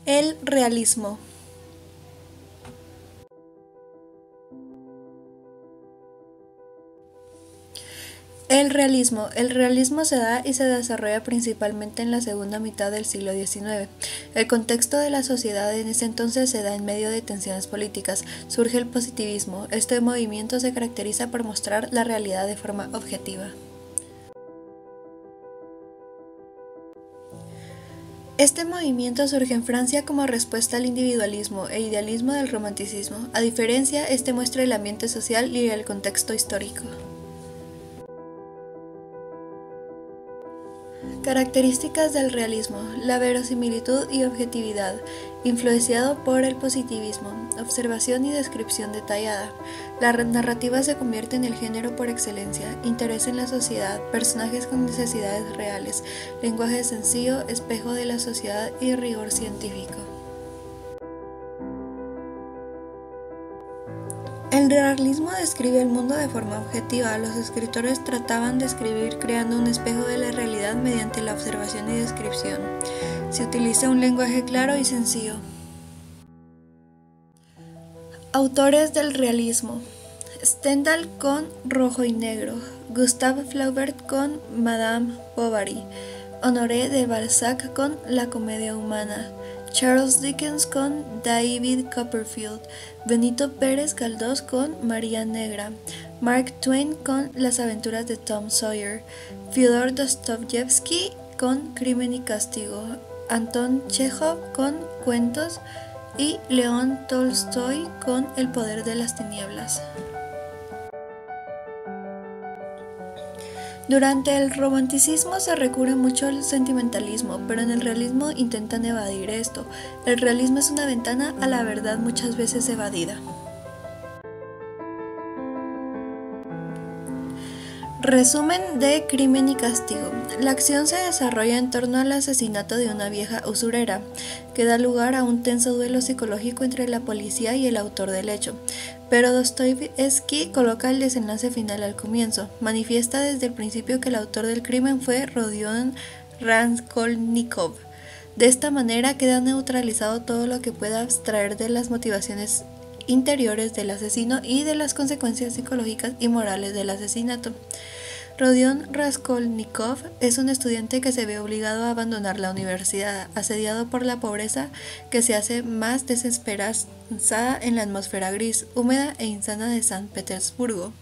El realismo. El realismo se da y se desarrolla principalmente en la segunda mitad del siglo XIX. El contexto de la sociedad en ese entonces se da en medio de tensiones políticas. Surge el positivismo. Este movimiento se caracteriza por mostrar la realidad de forma objetiva. Este movimiento surge en Francia como respuesta al individualismo e idealismo del romanticismo. A diferencia, este muestra el ambiente social y el contexto histórico. Características del realismo: la verosimilitud y objetividad, influenciado por el positivismo, observación y descripción detallada. La narrativa se convierte en el género por excelencia, interés en la sociedad, personajes con necesidades reales, lenguaje sencillo, espejo de la sociedad y rigor científico. El realismo describe el mundo de forma objetiva. Los escritores trataban de escribir creando un espejo de la realidad mediante la observación y descripción. Se utiliza un lenguaje claro y sencillo. Autores del realismo: Stendhal con Rojo y Negro, Gustave Flaubert con Madame Bovary, Honoré de Balzac con La comedia humana, Charles Dickens con David Copperfield, Benito Pérez Galdós con María Negra, Mark Twain con Las aventuras de Tom Sawyer, Fyodor Dostoyevsky con Crimen y castigo, Anton Chejov con Cuentos y León Tolstoy con El poder de las tinieblas. Durante el romanticismo se recurre mucho al sentimentalismo, pero en el realismo intentan evadir esto. El realismo es una ventana a la verdad muchas veces evadida. Resumen de Crimen y castigo. La acción se desarrolla en torno al asesinato de una vieja usurera, que da lugar a un tenso duelo psicológico entre la policía y el autor del hecho. Pero Dostoyevsky coloca el desenlace final al comienzo. Manifiesta desde el principio que el autor del crimen fue Rodion Raskolnikov. De esta manera queda neutralizado todo lo que pueda abstraer de las motivaciones interiores del asesino y de las consecuencias psicológicas y morales del asesinato. Rodion Raskolnikov es un estudiante que se ve obligado a abandonar la universidad, asediado por la pobreza que se hace más desesperanzada en la atmósfera gris, húmeda e insana de San Petersburgo.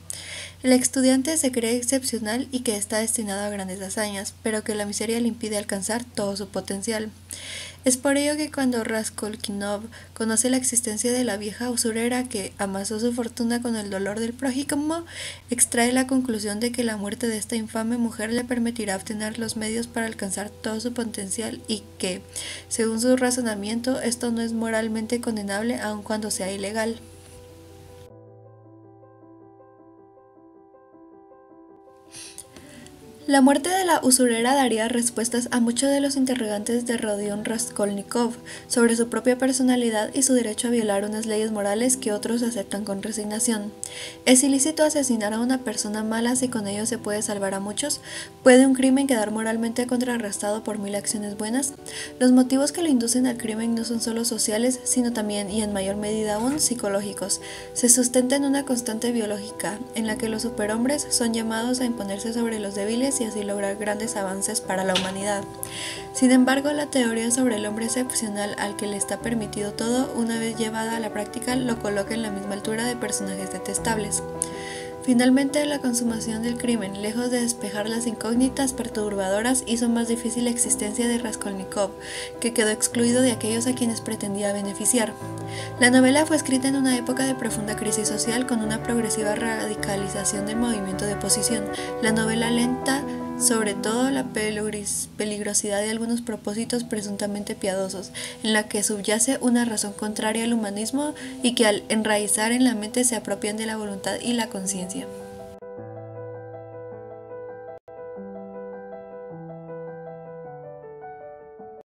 El estudiante se cree excepcional y que está destinado a grandes hazañas, pero que la miseria le impide alcanzar todo su potencial. Es por ello que cuando Raskolnikov conoce la existencia de la vieja usurera que amasó su fortuna con el dolor del prójimo, extrae la conclusión de que la muerte de esta infame mujer le permitirá obtener los medios para alcanzar todo su potencial y que, según su razonamiento, esto no es moralmente condenable aun cuando sea ilegal. La muerte de la usurera daría respuestas a muchos de los interrogantes de Rodion Raskolnikov sobre su propia personalidad y su derecho a violar unas leyes morales que otros aceptan con resignación. ¿Es ilícito asesinar a una persona mala si con ello se puede salvar a muchos? ¿Puede un crimen quedar moralmente contrarrestado por 1000 acciones buenas? Los motivos que lo inducen al crimen no son solo sociales, sino también, y en mayor medida aún, psicológicos. Se sustenta en una constante biológica, en la que los superhombres son llamados a imponerse sobre los débiles y así lograr grandes avances para la humanidad. Sin embargo, la teoría sobre el hombre excepcional al que le está permitido todo, una vez llevada a la práctica, lo coloca en la misma altura de personajes detestables. Finalmente, la consumación del crimen, lejos de despejar las incógnitas perturbadoras, hizo más difícil la existencia de Raskolnikov, que quedó excluido de aquellos a quienes pretendía beneficiar. La novela fue escrita en una época de profunda crisis social con una progresiva radicalización del movimiento de oposición. La novela lenta sobre todo la peligrosidad de algunos propósitos presuntamente piadosos, en la que subyace una razón contraria al humanismo y que al enraizar en la mente se apropian de la voluntad y la conciencia.